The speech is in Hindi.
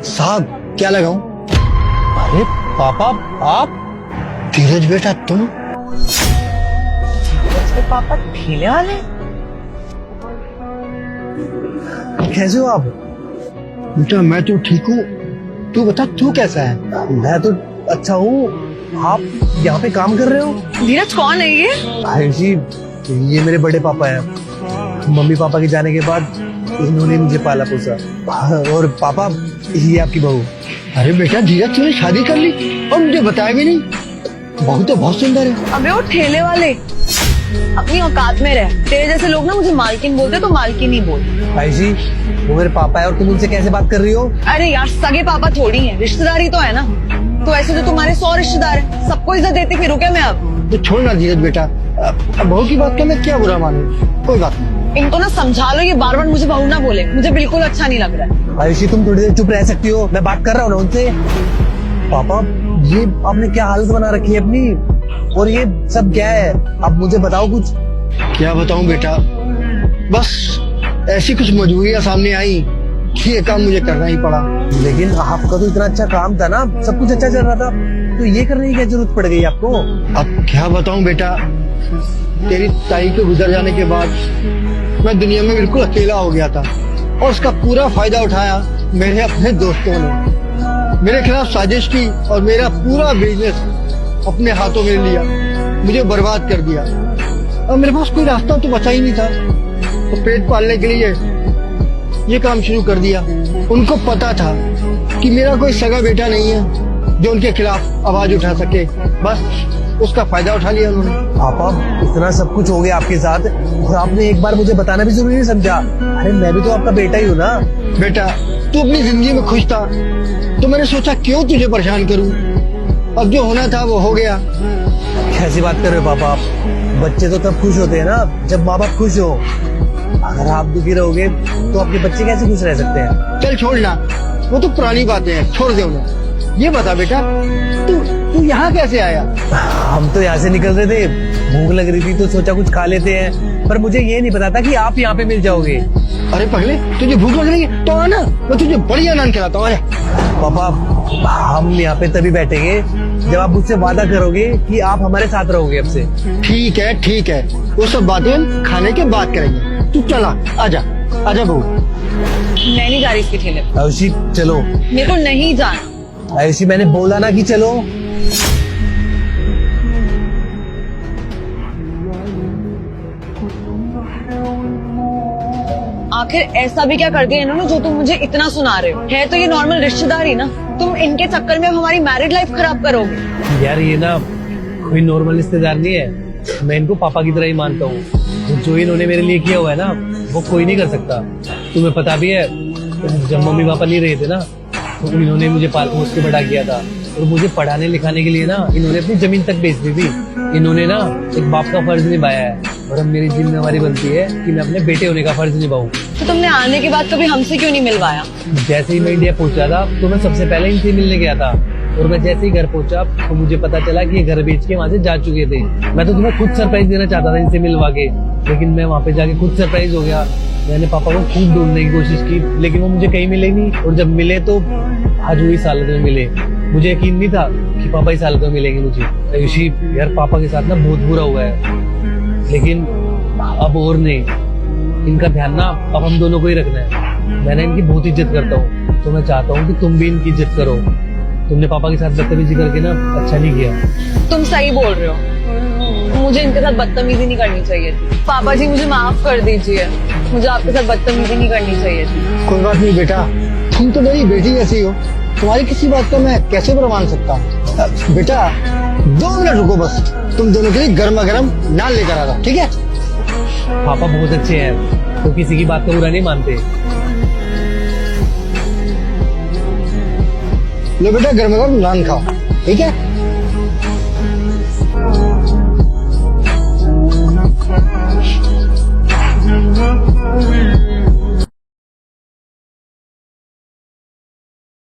साहब क्या लगाऊं? अरे पापा आप? धीरज बेटा तुम? तो पापा ठेले वाले? कैसे हो आप? बेटा मैं तो ठीक हूँ, तू बता तू कैसा है? मैं तो अच्छा हूँ। आप यहाँ पे काम कर रहे हो? धीरज कौन है ये? भाई जी, ये मेरे बड़े पापा हैं। मम्मी पापा के जाने के बाद इन्होंने मुझे पाला पोसा। और पापा ये आपकी बहू। अरे बेटा धीरज तूने शादी कर ली और मुझे बताया भी नहीं। बहू तो बहुत सुंदर है। अबे वो ठेले वाले अपनी औकात में रह। तेरे जैसे लोग ना मुझे मालकिन बोलते तो मालकिन ही बोल। भाई जी वो मेरे पापा है और तुम उनसे कैसे बात कर रही हो? अरे यार सगे पापा थोड़ी है, रिश्तेदारी तो है ना। तो ऐसे तो तुम्हारे 100 रिश्तेदार हैं, सबको इज्जत देती फिरूं क्या मैं अब? तो छोड़ ना धीरज बेटा, अब बहू की बात का मैं क्या बुरा मानूं, कोई बात नहीं। इनको ना समझा लो, ये बार बार मुझे बहू ना बोले, मुझे बिल्कुल अच्छा नहीं लग रहा है। भाई जी तुम थोड़ी देर चुप रह सकती हो, मैं बात कर रहा हूँ ना उनसे। पापा ये आपने क्या हालत बना रखी है अपनी, और ये सब क्या है? अब मुझे बताओ कुछ। क्या बताऊं बेटा, बस ऐसी कुछ मजबूरियां सामने आई कि ये काम मुझे करना ही पड़ा। लेकिन आपका तो इतना अच्छा काम था ना, सब कुछ अच्छा चल रहा था, तो ये करने की क्या जरूरत पड़ गई आपको? अब क्या बताऊं बेटा, तेरी ताई के गुजर जाने के बाद मैं दुनिया में बिल्कुल अकेला हो गया था और उसका पूरा फायदा उठाया मेरे अपने दोस्तों ने। मेरे खिलाफ साजिश की और मेरा पूरा बिजनेस अपने हाथों में लिया, मुझे बर्बाद कर दिया। और मेरे पास कोई रास्ता तो बचा ही नहीं था, तो पेट पालने के लिए ये काम शुरू कर दिया। उनको पता था कि मेरा कोई सगा बेटा नहीं है जो उनके खिलाफ आवाज उठा सके, बस उसका फायदा उठा लिया उन्होंने। पापा इतना सब कुछ हो गया आपके साथ और आपने एक बार मुझे बताना भी जरूरी नहीं समझा? अरे मैं भी तो आपका बेटा ही हूँ ना। बेटा तू अपनी जिंदगी में खुश था तो मैंने सोचा क्यों तुझे परेशान करूं। अब जो होना था वो हो गया। कैसी बात कर रहे हो पापा आप? बच्चे तो तब खुश होते हैं ना जब माँ बाप खुश हो। अगर आप दुखी रहोगे तो आपके बच्चे कैसे खुश रह सकते हैं? चल छोड़ना, वो तो पुरानी बातें हैं, छोड़ दे उन्हें। ये बता बेटा तू यहाँ कैसे आया? हम तो यहाँ से निकल रहे थे, भूख लग रही थी तो सोचा कुछ खा लेते हैं, पर मुझे ये नहीं पता था कि आप यहाँ पे मिल जाओगे। अरे पहले तुझे भूख लग रही है तो आना, मैं तुझे बढ़िया नान खिलाता हूँ। पापा हम यहाँ पे तभी बैठेंगे जब आप मुझसे वादा करोगे कि आप हमारे साथ रहोगे अब से। ठीक है, वो सब बातें हम खाने के बाद करेंगे। तू चला, आजा बहू। मैं नहीं जा रही इसके ठेले पे। आयुषी चलो। मेरे को नहीं जाना। आयुषी मैंने बोला ना कि चलो। आखिर ऐसा भी क्या कर दिया इन्होंने जो तुम मुझे इतना सुना रहे हो? है तो ये नॉर्मल रिश्तेदारी ना, तुम इनके चक्कर में हमारी मैरिड लाइफ खराब करोगे। यार ये ना कोई नॉर्मल रिश्तेदार नहीं है, मैं इनको पापा की तरह ही मानता हूँ। जो इन्होंने मेरे लिए किया हुआ है ना वो कोई नहीं कर सकता। तुम्हें पता भी है जब मम्मी पापा नहीं रहे थे ना तो इन्होंने मुझे पाल पोस के बड़ा किया था, और मुझे पढ़ाने लिखाने के लिए ना इन्होंने अपनी जमीन तक बेच दी थी। इन्होंने ना एक बाप का फर्ज निभाया है और अब मेरी जिम्मेवारी बनती है कि मैं अपने बेटे होने का फर्ज निभाऊं। तो तुमने आने के बाद कभी हमसे क्यों नहीं मिलवाया? जैसे ही मैं इंडिया पहुंचा था तो मैं सबसे पहले इनसे मिलने गया था, और मैं जैसे ही घर पहुंचा तो मुझे पता चला कि ये घर बेच के वहाँ से जा चुके थे। मैं तो तुम्हें खुद सरप्राइज देना चाहता था इनसे मिलवा के, लेकिन मैं वहाँ पे जाके खुद सरप्राइज हो गया। मैंने पापा को खूब ढूंढने की कोशिश की लेकिन वो मुझे कहीं मिले नहीं, और जब मिले तो आज वो इस हालत में मिले। मुझे यकीन नहीं था कि पापा इस हालत में मिलेंगे मुझे। आयुषी यार पापा के साथ ना बहुत बुरा हुआ है, लेकिन अब और नहीं, इनका ध्यान ना अब हम दोनों को ही रखना है। मैंने इनकी बहुत इज्जत करता हूँ, तो मैं चाहता हूँ कि तुम भी इनकी इज्जत करो। तुमने पापा के साथ बदतमीजी करके ना अच्छा नहीं किया। तुम सही बोल रहे हो, मुझे इनके साथ बदतमीजी नहीं करनी चाहिए थी। पापा जी मुझे माफ कर दीजिए, मुझे आपके साथ बदतमीजी नहीं करनी चाहिए थी। कोई बात नहीं बेटा, तुम तो मेरी बेटी जैसी हो, तुम्हारी किसी बात का मैं कैसे बुरा मान सकता हूँ। बेटा 2 मिनट रुको बस, तुम दोनों के लिए गर्मा गर्म नान लेकर आ रहा हूँ, ठीक है? पापा बहुत अच्छे हैं, तो किसी की बात का बुरा नहीं मानते। लो बेटा गर्मा गर्म नान खाओ, ठीक है?